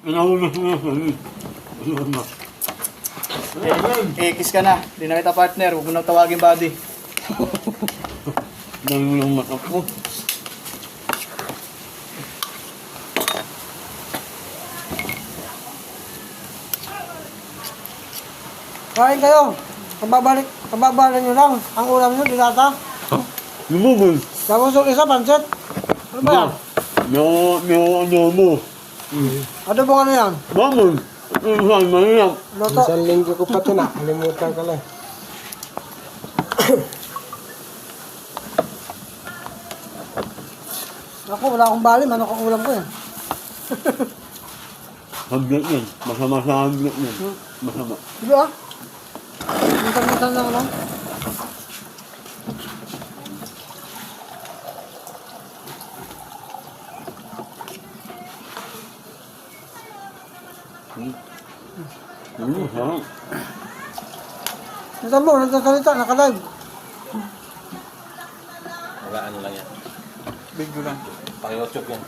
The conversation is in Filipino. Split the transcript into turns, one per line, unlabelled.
Inauna na sa'yo.
Kiss ka na. Di na kita partner. Huwag mo nang tawagin buddy.
Dahil mo lang mata ko.
Kain kayo. Kababalik nyo lang. Ang ulam nyo, dilata.
Lumubol.
Tapos yung isa, pancit. Ano ba yan?
Ano mo?
Ano bang ano yan?
Mamon. Saan mahirap?
Loto.
Isang linggo ko pa ito na. Kalimutan ka lang.
Ako, wala akong bali. Manok ang ulam ko eh.
Haglit yan. Masama sa haglit yan. Masama.
Sige ah. Minsan-minsan lang lang.
Sarap.
Minsan mo, nagsasalita, naka-live.
Wala ano lang yan.
Big lang.
Paki-YouTube yan.